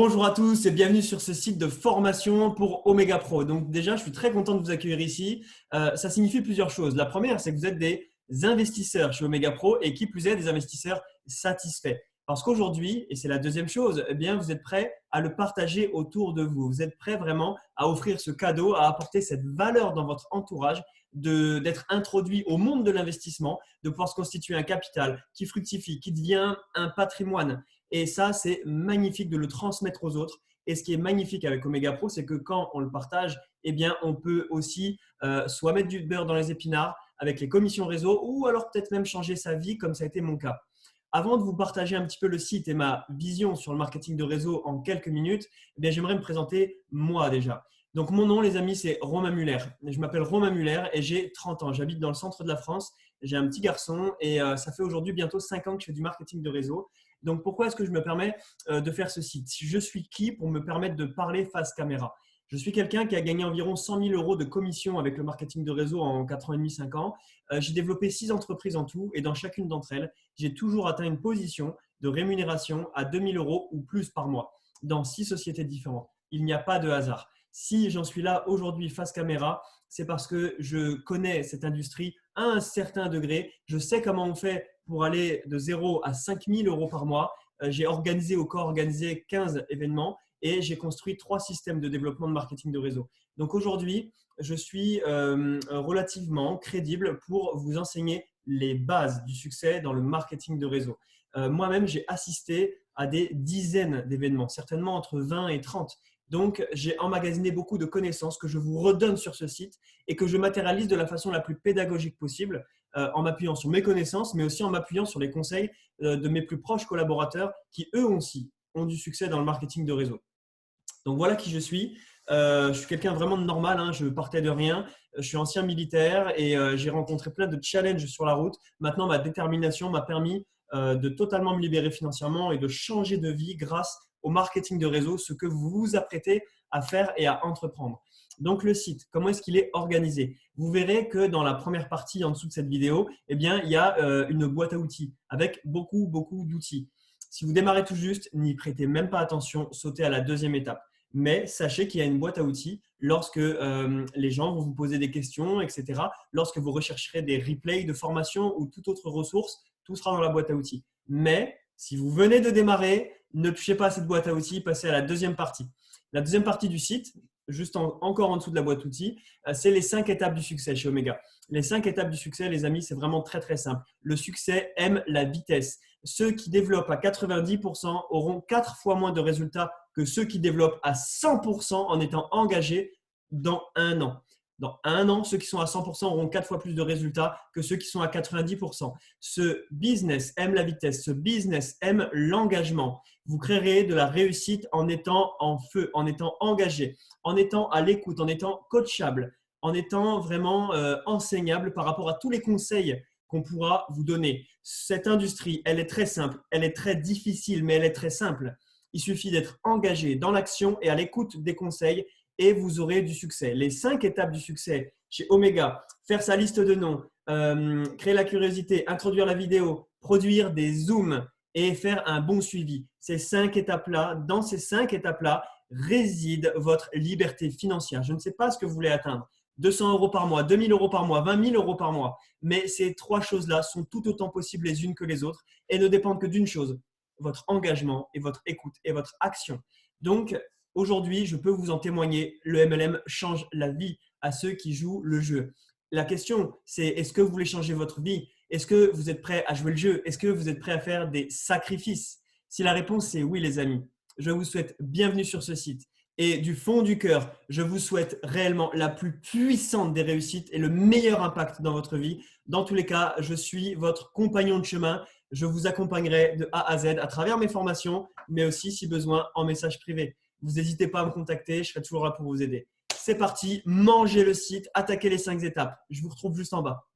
Bonjour à tous et bienvenue sur ce site de formation pour Omega Pro. Donc déjà, je suis très content de vous accueillir ici. Ça signifie plusieurs choses. La première, c'est que vous êtes des investisseurs chez Omega Pro et qui plus est, des investisseurs satisfaits. Parce qu'aujourd'hui, et c'est la deuxième chose, eh bien, vous êtes prêts à le partager autour de vous. Vous êtes prêts vraiment à offrir ce cadeau, à apporter cette valeur dans votre entourage, d'être introduit au monde de l'investissement, de pouvoir se constituer un capital qui fructifie, qui devient un patrimoine. Et ça, c'est magnifique de le transmettre aux autres. Et ce qui est magnifique avec Omega Pro, c'est que quand on le partage, eh bien, on peut aussi soit mettre du beurre dans les épinards avec les commissions réseau ou alors peut-être même changer sa vie comme ça a été mon cas. Avant de vous partager un petit peu le site et ma vision sur le marketing de réseau en quelques minutes, eh bien, j'aimerais me présenter moi déjà. Donc, mon nom, les amis, c'est Romain Muller. Je m'appelle Romain Muller et j'ai 30 ans. J'habite dans le centre de la France. J'ai un petit garçon et ça fait aujourd'hui bientôt 5 ans que je fais du marketing de réseau. Donc, pourquoi est-ce que je me permets de faire ce site? Je suis qui pour me permettre de parler face caméra? Je suis quelqu'un qui a gagné environ 100 000 euros de commission avec le marketing de réseau en 4 ans et demi, 5 ans. J'ai développé 6 entreprises en tout et dans chacune d'entre elles, j'ai toujours atteint une position de rémunération à 2 000 euros ou plus par mois dans 6 sociétés différentes. Il n'y a pas de hasard. Si j'en suis là aujourd'hui face caméra, c'est parce que je connais cette industrie à un certain degré. Je sais comment on fait pour aller de 0 à 5 000 euros par mois. J'ai organisé ou co-organisé 15 événements et j'ai construit 3 systèmes de développement de marketing de réseau. Donc aujourd'hui, je suis relativement crédible pour vous enseigner les bases du succès dans le marketing de réseau. Moi-même, j'ai assisté à des dizaines d'événements, certainement entre 20 et 30. Donc, j'ai emmagasiné beaucoup de connaissances que je vous redonne sur ce site et que je matérialise de la façon la plus pédagogique possible en m'appuyant sur mes connaissances, mais aussi en m'appuyant sur les conseils de mes plus proches collaborateurs qui, eux aussi, ont du succès dans le marketing de réseau. Donc, voilà qui je suis. Je suis quelqu'un vraiment de normal, hein. Je partais de rien. Je suis ancien militaire et j'ai rencontré plein de challenges sur la route. Maintenant, ma détermination m'a permis de totalement me libérer financièrement et de changer de vie grâce au marketing de réseau, ce que vous vous apprêtez à faire et à entreprendre. Donc, le site, comment est-ce qu'il est organisé? Vous verrez que dans la première partie en dessous de cette vidéo, eh bien, il y a une boîte à outils avec beaucoup d'outils. Si vous démarrez tout juste, n'y prêtez même pas attention, sautez à la deuxième étape. Mais sachez qu'il y a une boîte à outils lorsque les gens vont vous poser des questions, etc. Lorsque vous rechercherez des replays de formation ou toute autre ressource, tout sera dans la boîte à outils. Mais si vous venez de démarrer, ne touchez pas à cette boîte à outils, passez à la deuxième partie. La deuxième partie du site, juste encore en dessous de la boîte à outils, c'est les 5 étapes du succès chez Omega. Les 5 étapes du succès, les amis, c'est vraiment très simple. Le succès aime la vitesse. Ceux qui développent à 90% auront 4 fois moins de résultats que ceux qui développent à 100% en étant engagés dans un an. Dans un an, ceux qui sont à 100% auront 4 fois plus de résultats que ceux qui sont à 90%. Ce business aime la vitesse, ce business aime l'engagement. Vous créerez de la réussite en étant en feu, en étant engagé, en étant à l'écoute, en étant coachable, en étant vraiment enseignable par rapport à tous les conseils qu'on pourra vous donner. Cette industrie, elle est très simple, elle est très difficile, mais elle est très simple. Il suffit d'être engagé dans l'action et à l'écoute des conseils et vous aurez du succès. Les 5 étapes du succès chez Omega, faire sa liste de noms, créer la curiosité, introduire la vidéo, produire des zooms et faire un bon suivi. Ces 5 étapes-là, dans ces 5 étapes-là, réside votre liberté financière. Je ne sais pas ce que vous voulez atteindre. 200 euros par mois, 2 000 euros par mois, 20 000 euros par mois. Mais ces 3 choses-là sont tout autant possibles les unes que les autres et ne dépendent que d'une chose, votre engagement et votre écoute et votre action. Donc, aujourd'hui, je peux vous en témoigner, le MLM change la vie à ceux qui jouent le jeu. La question, c'est est-ce que vous voulez changer votre vie? Est-ce que vous êtes prêt à jouer le jeu? Est-ce que vous êtes prêt à faire des sacrifices? Si la réponse est oui, les amis, je vous souhaite bienvenue sur ce site. Et du fond du cœur, je vous souhaite réellement la plus puissante des réussites et le meilleur impact dans votre vie. Dans tous les cas, je suis votre compagnon de chemin. Je vous accompagnerai de A à Z à travers mes formations, mais aussi, si besoin, en message privé. Vous n'hésitez pas à me contacter, je serai toujours là pour vous aider. C'est parti, mangez le site, attaquez les 5 étapes. Je vous retrouve juste en bas.